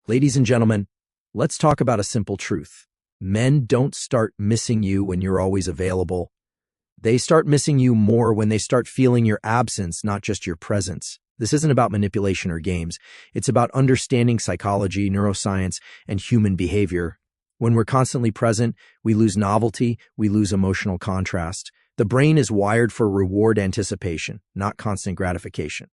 Ladies and gentlemen, let's talk about a simple truth. Men don't start missing you when you're always available. They start missing you more when they start feeling your absence, not just your presence. This isn't about manipulation or games. It's about understanding psychology, neuroscience, and human behavior. When we're constantly present, we lose novelty, we lose emotional contrast. The brain is wired for reward anticipation, not constant gratification.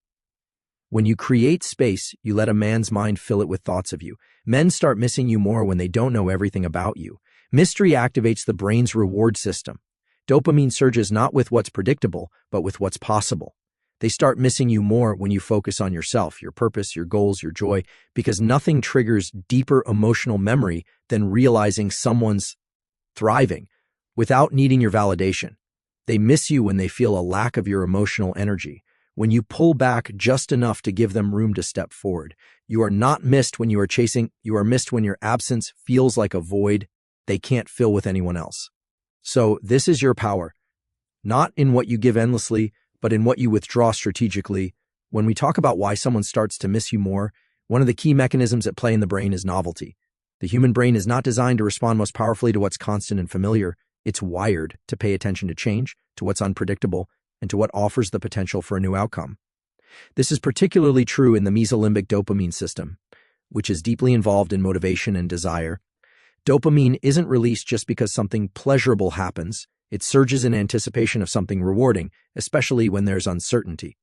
When you create space, you let a man's mind fill it with thoughts of you. Men start missing you more when they don't know everything about you. Mystery activates the brain's reward system. Dopamine surges not with what's predictable, but with what's possible. They start missing you more when you focus on yourself, your purpose, your goals, your joy, because nothing triggers deeper emotional memory than realizing someone's thriving without needing your validation. They miss you when they feel a lack of your emotional energy. When you pull back just enough to give them room to step forward. You are not missed when you are chasing, you are missed when your absence feels like a void they can't fill with anyone else. So this is your power, not in what you give endlessly, but in what you withdraw strategically. When we talk about why someone starts to miss you more, one of the key mechanisms at play in the brain is novelty. The human brain is not designed to respond most powerfully to what's constant and familiar. It's wired to pay attention to change, to what's unpredictable, and to what offers the potential for a new outcome. This is particularly true in the mesolimbic dopamine system, which is deeply involved in motivation and desire. Dopamine isn't released just because something pleasurable happens. It surges in anticipation of something rewarding, especially when there's uncertainty.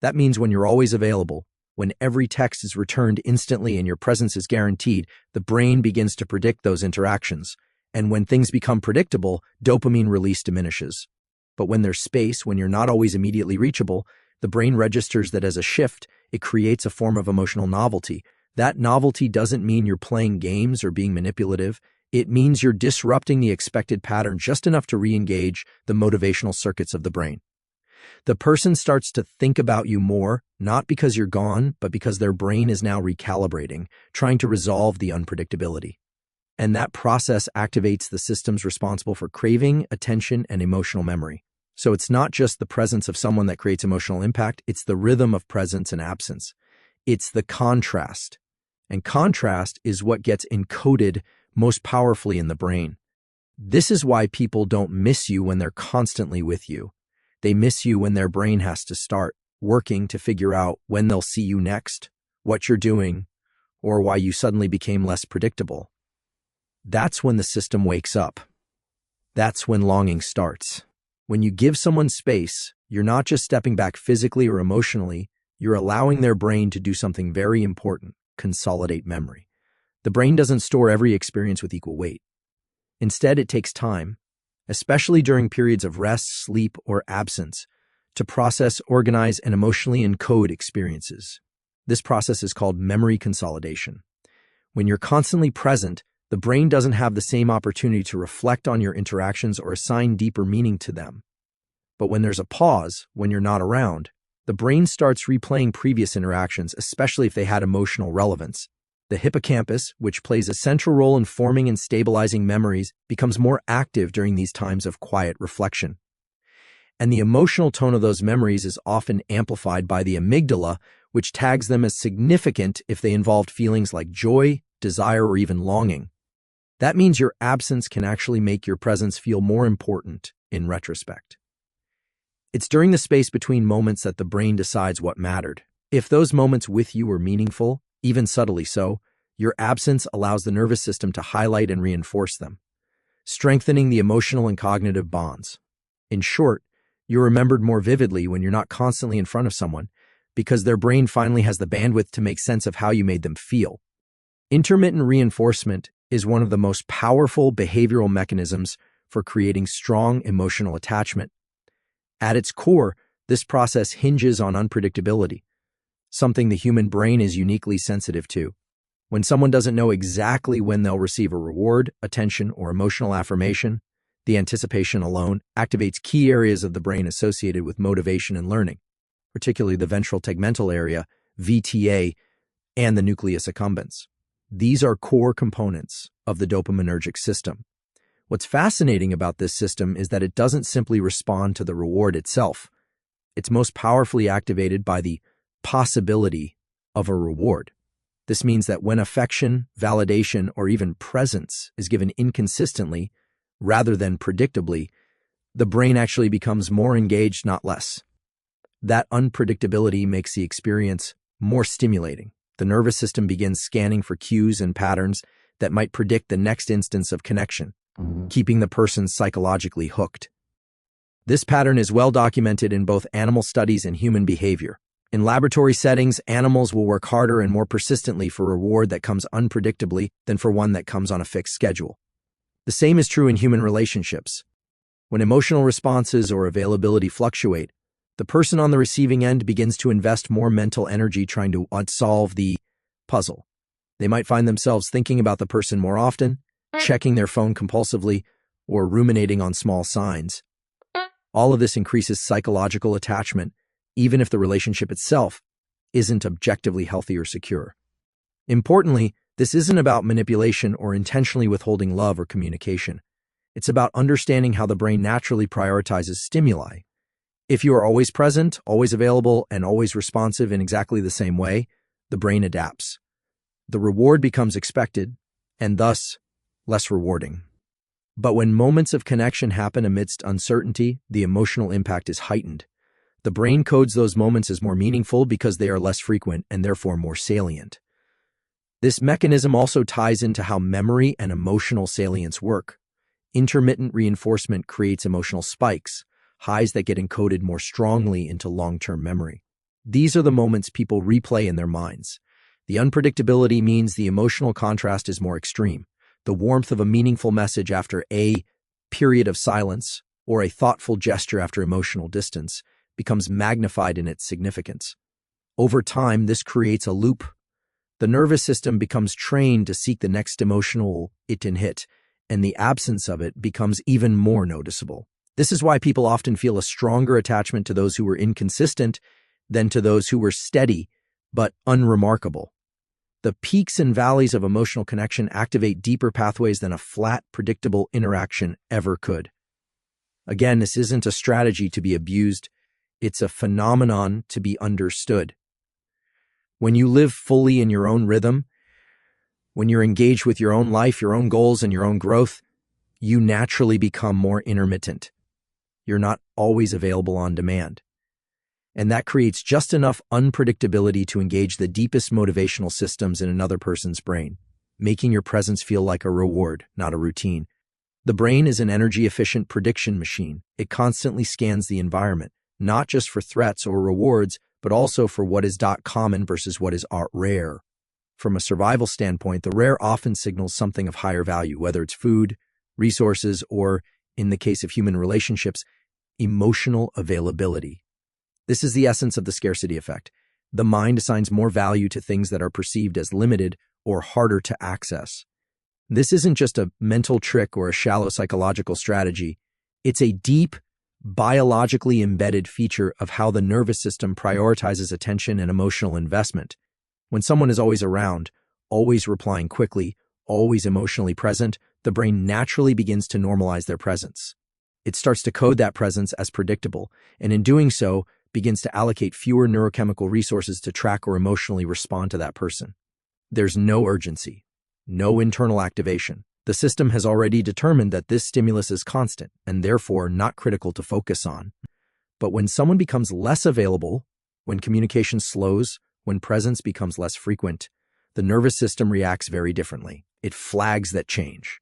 That means when you're always available, when every text is returned instantly and your presence is guaranteed, the brain begins to predict those interactions. And when things become predictable, dopamine release diminishes. But when there's space, when you're not always immediately reachable, the brain registers that as a shift, it creates a form of emotional novelty. That novelty doesn't mean you're playing games or being manipulative. It means you're disrupting the expected pattern just enough to re-engage the motivational circuits of the brain. The person starts to think about you more, not because you're gone, but because their brain is now recalibrating, trying to resolve the unpredictability. And that process activates the systems responsible for craving, attention, and emotional memory. So it's not just the presence of someone that creates emotional impact, it's the rhythm of presence and absence. It's the contrast. And contrast is what gets encoded most powerfully in the brain. This is why people don't miss you when they're constantly with you. They miss you when their brain has to start working to figure out when they'll see you next, what you're doing, or why you suddenly became less predictable. That's when the system wakes up. That's when longing starts. When you give someone space, you're not just stepping back physically or emotionally, you're allowing their brain to do something very important, consolidate memory. The brain doesn't store every experience with equal weight. Instead, it takes time, especially during periods of rest, sleep, or absence, to process, organize, and emotionally encode experiences. This process is called memory consolidation. When you're constantly present, the brain doesn't have the same opportunity to reflect on your interactions or assign deeper meaning to them. But when there's a pause, when you're not around, the brain starts replaying previous interactions, especially if they had emotional relevance. The hippocampus, which plays a central role in forming and stabilizing memories, becomes more active during these times of quiet reflection. And the emotional tone of those memories is often amplified by the amygdala, which tags them as significant if they involved feelings like joy, desire, or even longing. That means your absence can actually make your presence feel more important in retrospect. It's during the space between moments that the brain decides what mattered. If those moments with you were meaningful, even subtly so, your absence allows the nervous system to highlight and reinforce them, strengthening the emotional and cognitive bonds. In short, you're remembered more vividly when you're not constantly in front of someone, because their brain finally has the bandwidth to make sense of how you made them feel. Intermittent reinforcement is one of the most powerful behavioral mechanisms for creating strong emotional attachment. At its core, this process hinges on unpredictability, something the human brain is uniquely sensitive to. When someone doesn't know exactly when they'll receive a reward, attention, or emotional affirmation, the anticipation alone activates key areas of the brain associated with motivation and learning, particularly the ventral tegmental area, VTA, and the nucleus accumbens. These are core components of the dopaminergic system. What's fascinating about this system is that it doesn't simply respond to the reward itself. It's most powerfully activated by the possibility of a reward. This means that when affection, validation, or even presence is given inconsistently rather than predictably, the brain actually becomes more engaged, not less. That unpredictability makes the experience more stimulating. The nervous system begins scanning for cues and patterns that might predict the next instance of connection, keeping the person psychologically hooked. This pattern is well documented in both animal studies and human behavior. In laboratory settings, animals will work harder and more persistently for a reward that comes unpredictably than for one that comes on a fixed schedule. The same is true in human relationships. When emotional responses or availability fluctuate, the person on the receiving end begins to invest more mental energy trying to solve the puzzle. They might find themselves thinking about the person more often, checking their phone compulsively, or ruminating on small signs. All of this increases psychological attachment, even if the relationship itself isn't objectively healthy or secure. Importantly, this isn't about manipulation or intentionally withholding love or communication. It's about understanding how the brain naturally prioritizes stimuli. If you are always present, always available, and always responsive in exactly the same way, the brain adapts. The reward becomes expected, and thus less rewarding. But when moments of connection happen amidst uncertainty, the emotional impact is heightened. The brain codes those moments as more meaningful because they are less frequent and therefore more salient. This mechanism also ties into how memory and emotional salience work. Intermittent reinforcement creates emotional spikes, highs that get encoded more strongly into long-term memory. These are the moments people replay in their minds. The unpredictability means the emotional contrast is more extreme. The warmth of a meaningful message after a period of silence or a thoughtful gesture after emotional distance becomes magnified in its significance. Over time, this creates a loop. The nervous system becomes trained to seek the next emotional hit, and the absence of it becomes even more noticeable. This is why people often feel a stronger attachment to those who were inconsistent than to those who were steady but unremarkable. The peaks and valleys of emotional connection activate deeper pathways than a flat, predictable interaction ever could. Again, this isn't a strategy to be abused. It's a phenomenon to be understood. When you live fully in your own rhythm, when you're engaged with your own life, your own goals, and your own growth, you naturally become more intermittent. You're not always available on demand. And that creates just enough unpredictability to engage the deepest motivational systems in another person's brain, making your presence feel like a reward, not a routine. The brain is an energy-efficient prediction machine. It constantly scans the environment, not just for threats or rewards, but also for what is common versus what is rare. From a survival standpoint, the rare often signals something of higher value, whether it's food, resources, or, in the case of human relationships, emotional availability. This is the essence of the scarcity effect. The mind assigns more value to things that are perceived as limited or harder to access. This isn't just a mental trick or a shallow psychological strategy. It's a deep, biologically embedded feature of how the nervous system prioritizes attention and emotional investment. When someone is always around, always replying quickly, always emotionally present, the brain naturally begins to normalize their presence. It starts to code that presence as predictable, and in doing so, begins to allocate fewer neurochemical resources to track or emotionally respond to that person. There's no urgency, no internal activation. The system has already determined that this stimulus is constant and therefore not critical to focus on. But when someone becomes less available, when communication slows, when presence becomes less frequent, the nervous system reacts very differently. It flags that change.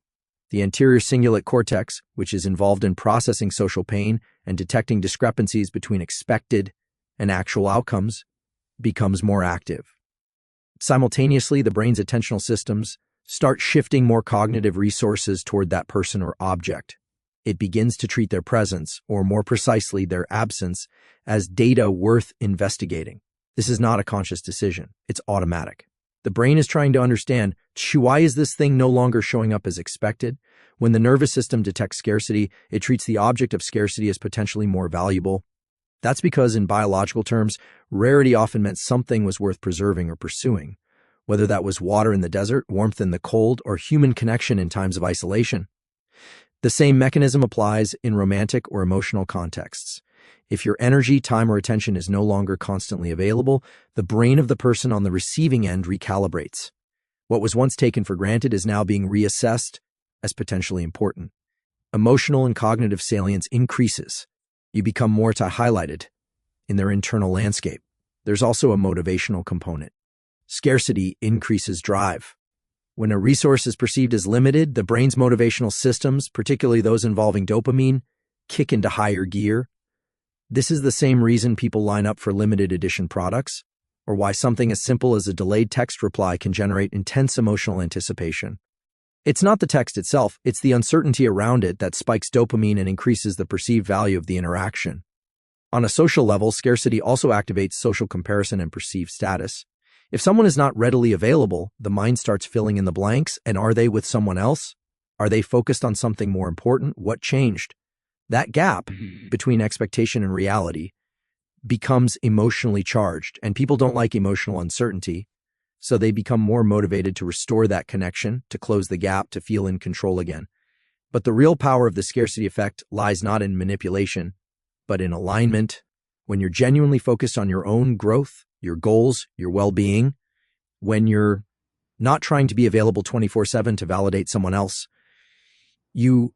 The anterior cingulate cortex, which is involved in processing social pain and detecting discrepancies between expected and actual outcomes, becomes more active. Simultaneously, the brain's attentional systems start shifting more cognitive resources toward that person or object. It begins to treat their presence, or more precisely, their absence, as data worth investigating. This is not a conscious decision. It's automatic. The brain is trying to understand, why is this thing no longer showing up as expected? When the nervous system detects scarcity, it treats the object of scarcity as potentially more valuable. That's because, in biological terms, rarity often meant something was worth preserving or pursuing, whether that was water in the desert, warmth in the cold, or human connection in times of isolation. The same mechanism applies in romantic or emotional contexts. If your energy, time, or attention is no longer constantly available, the brain of the person on the receiving end recalibrates. What was once taken for granted is now being reassessed as potentially important. Emotional and cognitive salience increases. You become more highlighted in their internal landscape. There's also a motivational component. Scarcity increases drive. When a resource is perceived as limited, the brain's motivational systems, particularly those involving dopamine, kick into higher gear. This is the same reason people line up for limited edition products, or why something as simple as a delayed text reply can generate intense emotional anticipation. It's not the text itself, it's the uncertainty around it that spikes dopamine and increases the perceived value of the interaction. On a social level, scarcity also activates social comparison and perceived status. If someone is not readily available, the mind starts filling in the blanks, and are they with someone else? Are they focused on something more important? What changed? That gap between expectation and reality becomes emotionally charged, and people don't like emotional uncertainty, so they become more motivated to restore that connection, to close the gap, to feel in control again. But the real power of the scarcity effect lies not in manipulation, but in alignment. When you're genuinely focused on your own growth, your goals, your well-being, when you're not trying to be available 24/7 to validate someone else, you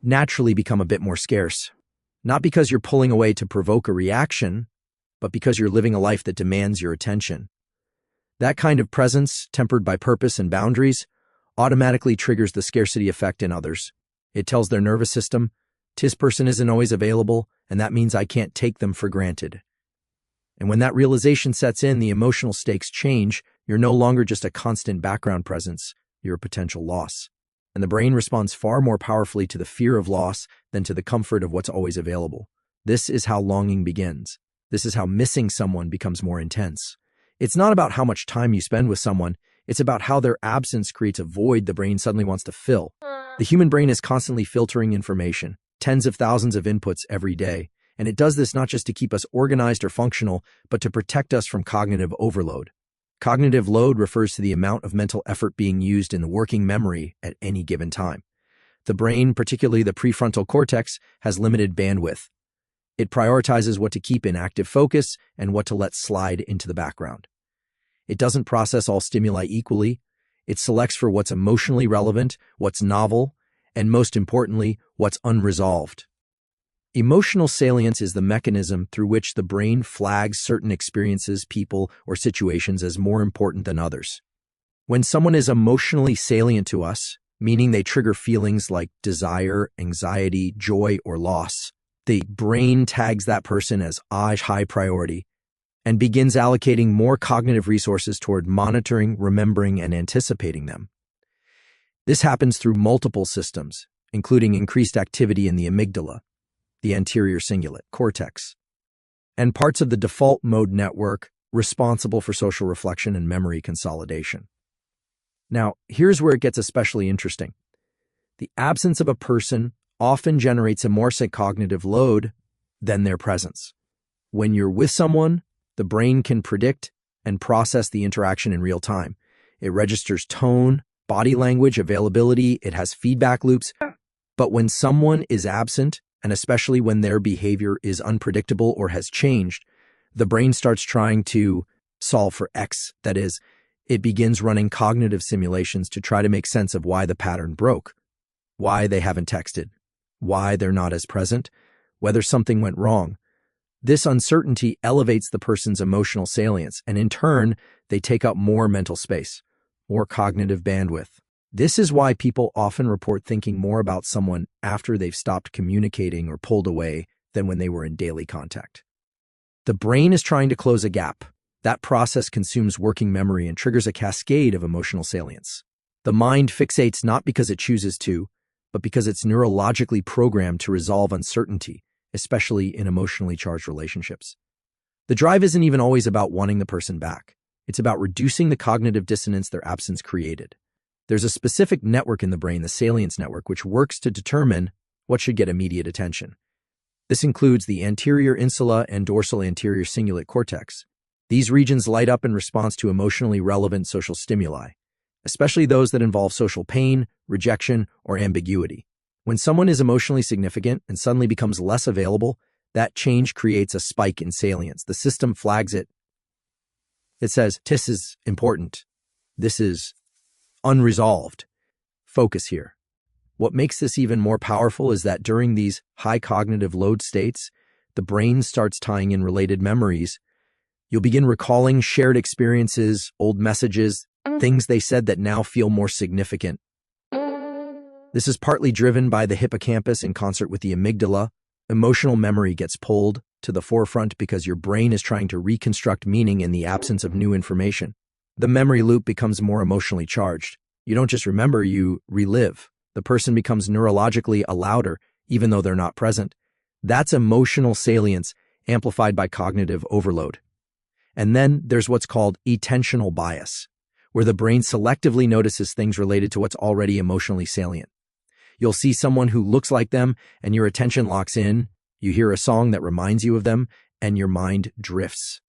naturally become a bit more scarce. Not because you're pulling away to provoke a reaction, but because you're living a life that demands your attention. That kind of presence, tempered by purpose and boundaries, automatically triggers the scarcity effect in others. It tells their nervous system, "This person isn't always available, and that means I can't take them for granted." And when that realization sets in, the emotional stakes change. You're no longer just a constant background presence, you're a potential loss. And the brain responds far more powerfully to the fear of loss than to the comfort of what's always available. This is how longing begins. This is how missing someone becomes more intense. It's not about how much time you spend with someone, it's about how their absence creates a void the brain suddenly wants to fill. The human brain is constantly filtering information, tens of thousands of inputs every day. And it does this not just to keep us organized or functional, but to protect us from cognitive overload. Cognitive load refers to the amount of mental effort being used in the working memory at any given time. The brain, particularly the prefrontal cortex, has limited bandwidth. It prioritizes what to keep in active focus and what to let slide into the background. It doesn't process all stimuli equally. It selects for what's emotionally relevant, what's novel, and most importantly, what's unresolved. Emotional salience is the mechanism through which the brain flags certain experiences, people, or situations as more important than others. When someone is emotionally salient to us, meaning they trigger feelings like desire, anxiety, joy, or loss, the brain tags that person as high priority and begins allocating more cognitive resources toward monitoring, remembering, and anticipating them. This happens through multiple systems, including increased activity in the amygdala, the anterior cingulate cortex, and parts of the default mode network responsible for social reflection and memory consolidation. Now, here's where it gets especially interesting. The absence of a person often generates a more cognitive load than their presence. When you're with someone, the brain can predict and process the interaction in real time. It registers tone, body language, availability, it has feedback loops. But when someone is absent, and especially when their behavior is unpredictable or has changed, the brain starts trying to solve for X. That is, it begins running cognitive simulations to try to make sense of why the pattern broke, why they haven't texted, why they're not as present, whether something went wrong. This uncertainty elevates the person's emotional salience, and in turn, they take up more mental space, more cognitive bandwidth. This is why people often report thinking more about someone after they've stopped communicating or pulled away than when they were in daily contact. The brain is trying to close a gap. That process consumes working memory and triggers a cascade of emotional salience. The mind fixates not because it chooses to, but because it's neurologically programmed to resolve uncertainty, especially in emotionally charged relationships. The drive isn't even always about wanting the person back. It's about reducing the cognitive dissonance their absence created. There's a specific network in the brain, the salience network, which works to determine what should get immediate attention. This includes the anterior insula and dorsal anterior cingulate cortex. These regions light up in response to emotionally relevant social stimuli, especially those that involve social pain, rejection, or ambiguity. When someone is emotionally significant and suddenly becomes less available, That change creates a spike in salience. The system flags it. It says, this is important. This is unresolved. Focus here. What makes this even more powerful is that during these high cognitive load states, the brain starts tying in related memories. You'll begin recalling shared experiences, old messages, things they said that now feel more significant. This is partly driven by the hippocampus in concert with the amygdala. Emotional memory gets pulled to the forefront because your brain is trying to reconstruct meaning in the absence of new information. The memory loop becomes more emotionally charged. You don't just remember, you relive. The person becomes neurologically louder, even though they're not present. That's emotional salience amplified by cognitive overload. And then there's what's called attentional bias, where the brain selectively notices things related to what's already emotionally salient. You'll see someone who looks like them and your attention locks in. You hear a song that reminds you of them and your mind drifts.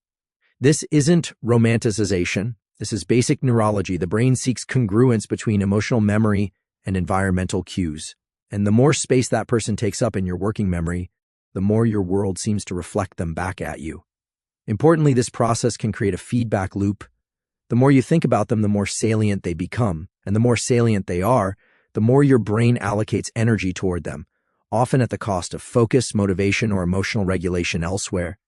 This isn't romanticization. This is basic neurology. The brain seeks congruence between emotional memory and environmental cues. And the more space that person takes up in your working memory, the more your world seems to reflect them back at you. Importantly, this process can create a feedback loop. The more you think about them, the more salient they become. And the more salient they are, the more your brain allocates energy toward them, often at the cost of focus, motivation, or emotional regulation elsewhere.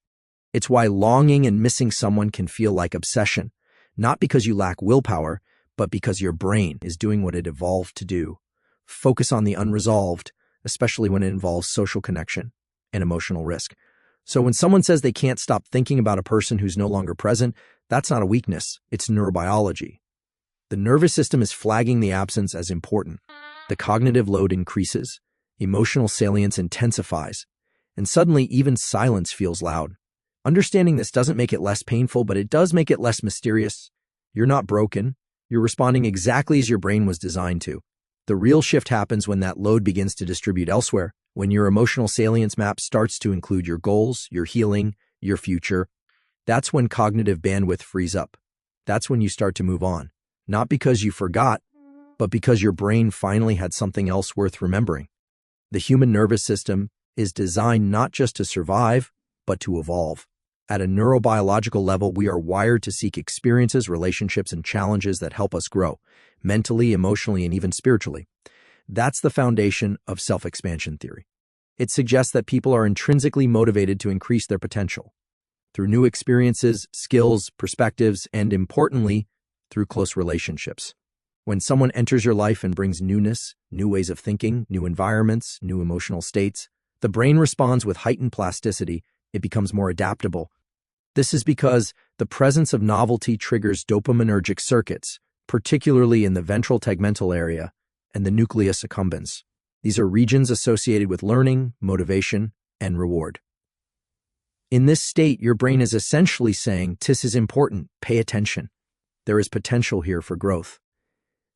It's why longing and missing someone can feel like obsession, not because you lack willpower, but because your brain is doing what it evolved to do. Focus on the unresolved, especially when it involves social connection and emotional risk. So when someone says they can't stop thinking about a person who's no longer present, that's not a weakness, it's neurobiology. The nervous system is flagging the absence as important. The cognitive load increases, emotional salience intensifies, and suddenly even silence feels loud. Understanding this doesn't make it less painful, but it does make it less mysterious. You're not broken. You're responding exactly as your brain was designed to. The real shift happens when that load begins to distribute elsewhere, when your emotional salience map starts to include your goals, your healing, your future. That's when cognitive bandwidth frees up. That's when you start to move on. Not because you forgot, but because your brain finally had something else worth remembering. The human nervous system is designed not just to survive, but to evolve. At a neurobiological level, we are wired to seek experiences, relationships, and challenges that help us grow, mentally, emotionally, and even spiritually. That's the foundation of self-expansion theory. It suggests that people are intrinsically motivated to increase their potential through new experiences, skills, perspectives, and importantly, through close relationships. When someone enters your life and brings newness, new ways of thinking, new environments, new emotional states, the brain responds with heightened plasticity. It becomes more adaptable. This is because the presence of novelty triggers dopaminergic circuits, particularly in the ventral tegmental area and the nucleus accumbens. These are regions associated with learning, motivation, and reward. In this state, your brain is essentially saying, "This is important, pay attention. There is potential here for growth."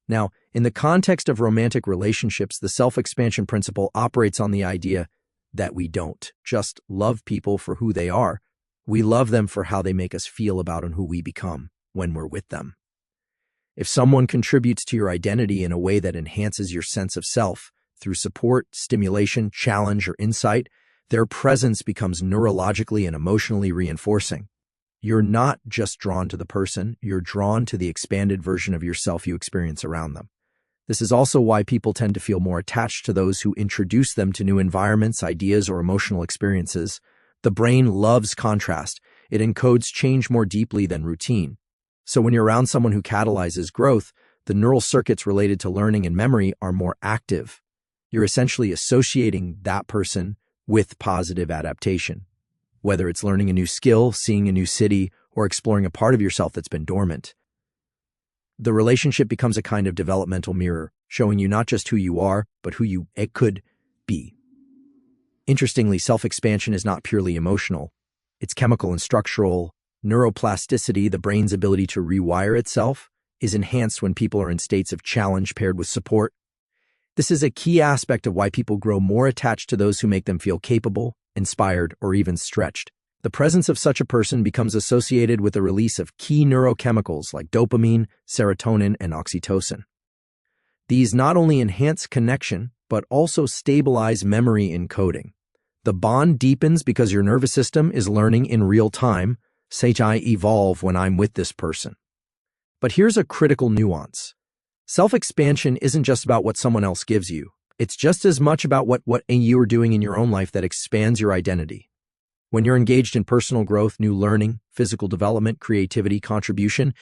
Now, in the context of romantic relationships, the self-expansion principle operates on the idea that we don't just love people for who they are. We love them for how they make us feel about and who we become when we're with them. If someone contributes to your identity in a way that enhances your sense of self through support, stimulation, challenge, or insight, their presence becomes neurologically and emotionally reinforcing. You're not just drawn to the person, you're drawn to the expanded version of yourself you experience around them. This is also why people tend to feel more attached to those who introduce them to new environments, ideas, or emotional experiences. The brain loves contrast. It encodes change more deeply than routine. So when you're around someone who catalyzes growth, the neural circuits related to learning and memory are more active. You're essentially associating that person with positive adaptation, whether it's learning a new skill, seeing a new city, or exploring a part of yourself that's been dormant. The relationship becomes a kind of developmental mirror, showing you not just who you are, but who it could be. Interestingly, self-expansion is not purely emotional. It's chemical and structural. Neuroplasticity, the brain's ability to rewire itself, is enhanced when people are in states of challenge paired with support. This is a key aspect of why people grow more attached to those who make them feel capable, inspired, or even stretched. The presence of such a person becomes associated with the release of key neurochemicals like dopamine, serotonin, and oxytocin. These not only enhance connection, but also stabilize memory encoding. The bond deepens because your nervous system is learning in real time, say I evolve when I'm with this person. But here's a critical nuance. Self-expansion isn't just about what someone else gives you. It's just as much about what you are doing in your own life that expands your identity. When you're engaged in personal growth, new learning, physical development, creativity, contribution,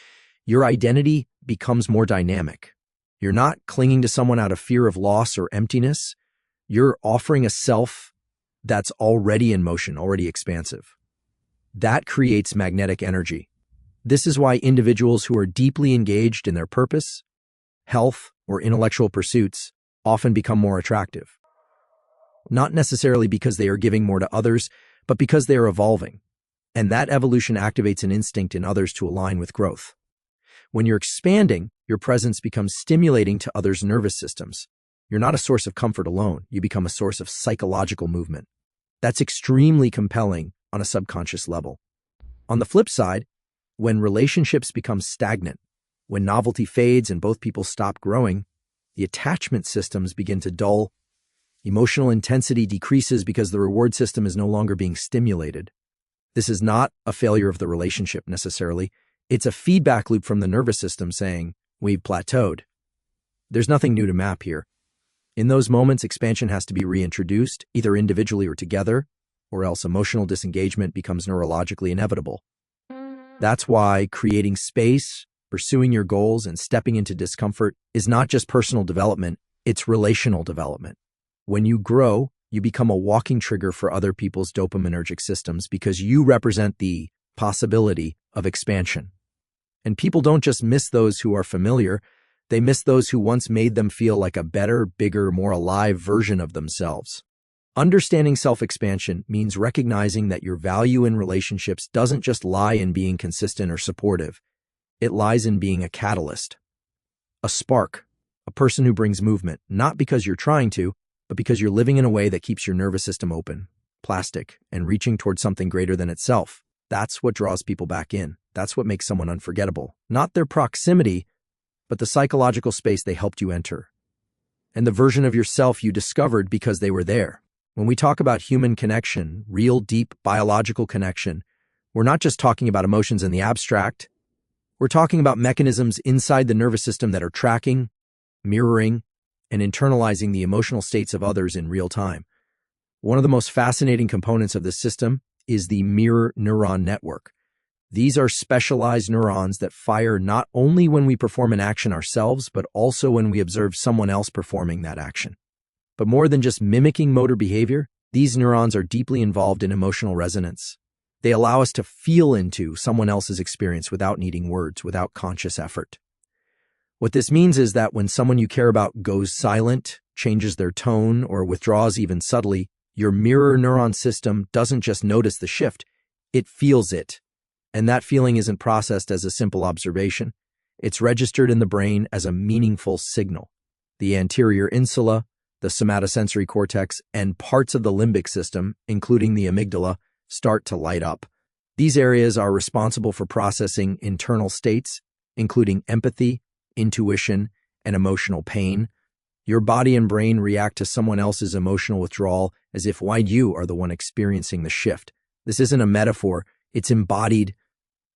your identity becomes more dynamic. You're not clinging to someone out of fear of loss or emptiness. You're offering a self that's already in motion, already expansive. That creates magnetic energy. This is why individuals who are deeply engaged in their purpose, health, or intellectual pursuits often become more attractive. Not necessarily because they are giving more to others, but because they are evolving. And that evolution activates an instinct in others to align with growth. When you're expanding, your presence becomes stimulating to others' nervous systems. You're not a source of comfort alone. You become a source of psychological movement. That's extremely compelling on a subconscious level. On the flip side, when relationships become stagnant, when novelty fades and both people stop growing, the attachment systems begin to dull. Emotional intensity decreases because the reward system is no longer being stimulated. This is not a failure of the relationship necessarily. It's a feedback loop from the nervous system saying, we've plateaued. There's nothing new to map here. In those moments, expansion has to be reintroduced, either individually or together, or else emotional disengagement becomes neurologically inevitable. That's why creating space, pursuing your goals, and stepping into discomfort is not just personal development, it's relational development. When you grow, you become a walking trigger for other people's dopaminergic systems because you represent the possibility of expansion. And people don't just miss those who are familiar, they miss those who once made them feel like a better, bigger, more alive version of themselves. Understanding self-expansion means recognizing that your value in relationships doesn't just lie in being consistent or supportive. It lies in being a catalyst, a spark, a person who brings movement, not because you're trying to, but because you're living in a way that keeps your nervous system open, plastic, and reaching towards something greater than itself. That's what draws people back in. That's what makes someone unforgettable. Not their proximity, but the psychological space they helped you enter, and the version of yourself you discovered because they were there. When we talk about human connection, real deep biological connection, we're not just talking about emotions in the abstract. We're talking about mechanisms inside the nervous system that are tracking, mirroring, and internalizing the emotional states of others in real time. One of the most fascinating components of this system is the mirror neuron network. These are specialized neurons that fire not only when we perform an action ourselves, but also when we observe someone else performing that action. But more than just mimicking motor behavior, these neurons are deeply involved in emotional resonance. They allow us to feel into someone else's experience without needing words, without conscious effort. What this means is that when someone you care about goes silent, changes their tone, or withdraws even subtly, your mirror neuron system doesn't just notice the shift, it feels it. And that feeling isn't processed as a simple observation. It's registered in the brain as a meaningful signal. The anterior insula, the somatosensory cortex, and parts of the limbic system, including the amygdala, start to light up. These areas are responsible for processing internal states, including empathy, intuition, and emotional pain. Your body and brain react to someone else's emotional withdrawal as if you are the one experiencing the shift. This isn't a metaphor, it's embodied.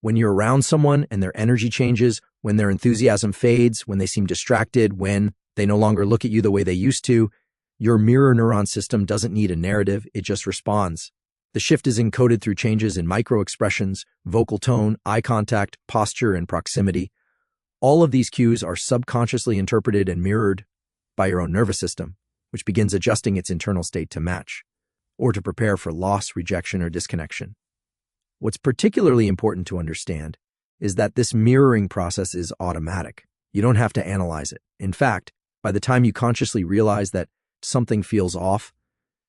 When you're around someone and their energy changes, when their enthusiasm fades, when they seem distracted, when they no longer look at you the way they used to, your mirror neuron system doesn't need a narrative, it just responds. The shift is encoded through changes in microexpressions, vocal tone, eye contact, posture, and proximity. All of these cues are subconsciously interpreted and mirrored by your own nervous system, which begins adjusting its internal state to match, or to prepare for loss, rejection, or disconnection. What's particularly important to understand is that this mirroring process is automatic. You don't have to analyze it. In fact, by the time you consciously realize that something feels off,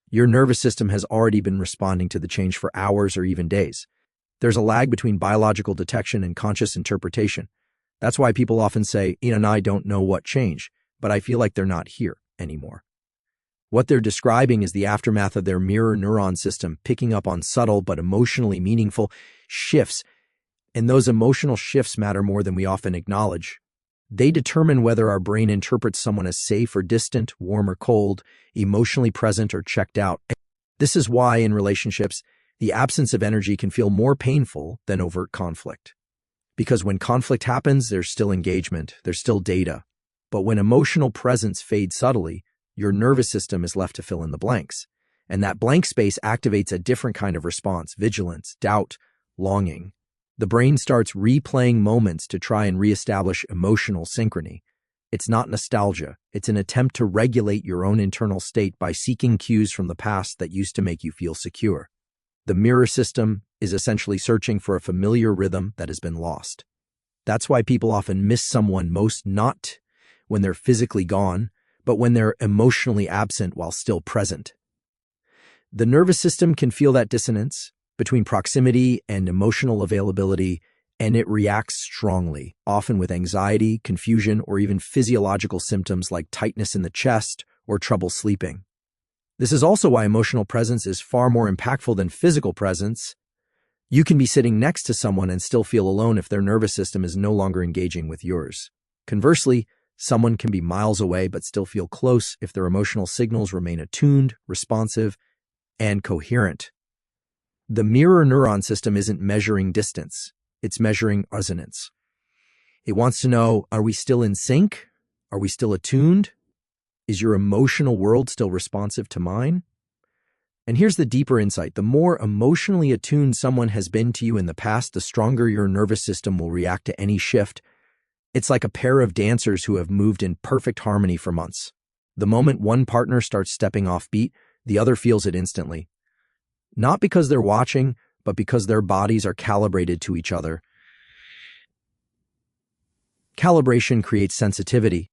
your nervous system has already been responding to the change for hours or even days. There's a lag between biological detection and conscious interpretation. That's why people often say, Ian and I don't know what changed, but I feel like they're not here anymore. What they're describing is the aftermath of their mirror neuron system picking up on subtle but emotionally meaningful shifts. And those emotional shifts matter more than we often acknowledge. They determine whether our brain interprets someone as safe or distant, warm or cold, emotionally present or checked out. This is why, in relationships, the absence of energy can feel more painful than overt conflict. Because when conflict happens, there's still engagement, there's still data. But when emotional presence fades subtly, your nervous system is left to fill in the blanks. And that blank space activates a different kind of response: vigilance, doubt, longing. The brain starts replaying moments to try and reestablish emotional synchrony. It's not nostalgia. It's an attempt to regulate your own internal state by seeking cues from the past that used to make you feel secure. The mirror system is essentially searching for a familiar rhythm that has been lost. That's why people often miss someone most, not when they're physically gone, but when they're emotionally absent while still present. The nervous system can feel that dissonance between proximity and emotional availability, and it reacts strongly, often with anxiety, confusion, or even physiological symptoms like tightness in the chest or trouble sleeping. This is also why emotional presence is far more impactful than physical presence. You can be sitting next to someone and still feel alone if their nervous system is no longer engaging with yours. Conversely, someone can be miles away but still feel close if their emotional signals remain attuned, responsive, and coherent. The mirror neuron system isn't measuring distance. It's measuring resonance. It wants to know, are we still in sync? Are we still attuned? Is your emotional world still responsive to mine? And here's the deeper insight. The more emotionally attuned someone has been to you in the past, the stronger your nervous system will react to any shift. It's like a pair of dancers who have moved in perfect harmony for months. The moment one partner starts stepping off beat, the other feels it instantly. Not because they're watching, but because their bodies are calibrated to each other. Calibration creates sensitivity.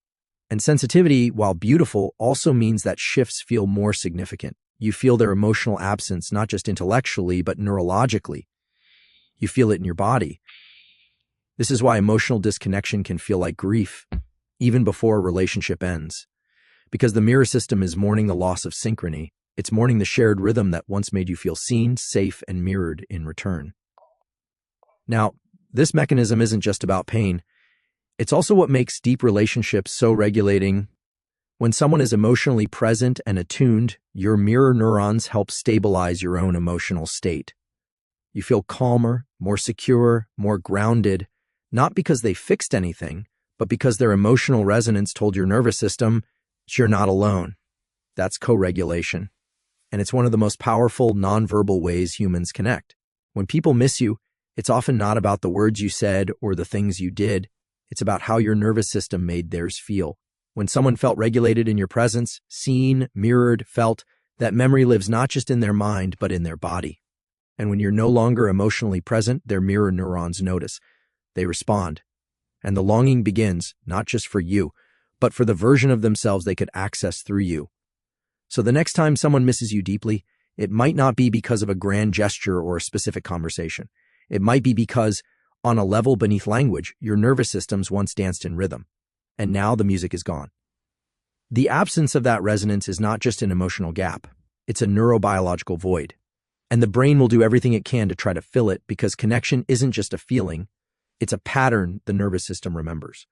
And sensitivity, while beautiful, also means that shifts feel more significant. You feel their emotional absence, not just intellectually, but neurologically. You feel it in your body. This is why emotional disconnection can feel like grief, even before a relationship ends. Because the mirror system is mourning the loss of synchrony. It's mourning the shared rhythm that once made you feel seen, safe, and mirrored in return. Now, this mechanism isn't just about pain. It's also what makes deep relationships so regulating. When someone is emotionally present and attuned, your mirror neurons help stabilize your own emotional state. You feel calmer, more secure, more grounded, not because they fixed anything, but because their emotional resonance told your nervous system, you're not alone. That's co-regulation. And it's one of the most powerful nonverbal ways humans connect. When people miss you, it's often not about the words you said or the things you did. It's about how your nervous system made theirs feel. When someone felt regulated in your presence, seen, mirrored, felt, that memory lives not just in their mind, but in their body. And when you're no longer emotionally present, their mirror neurons notice. They respond. And the longing begins, not just for you, but for the version of themselves they could access through you. So the next time someone misses you deeply, it might not be because of a grand gesture or a specific conversation. It might be because, on a level beneath language, your nervous systems once danced in rhythm, and now the music is gone. The absence of that resonance is not just an emotional gap. It's a neurobiological void. And the brain will do everything it can to try to fill it because connection isn't just a feeling. It's a pattern the nervous system remembers.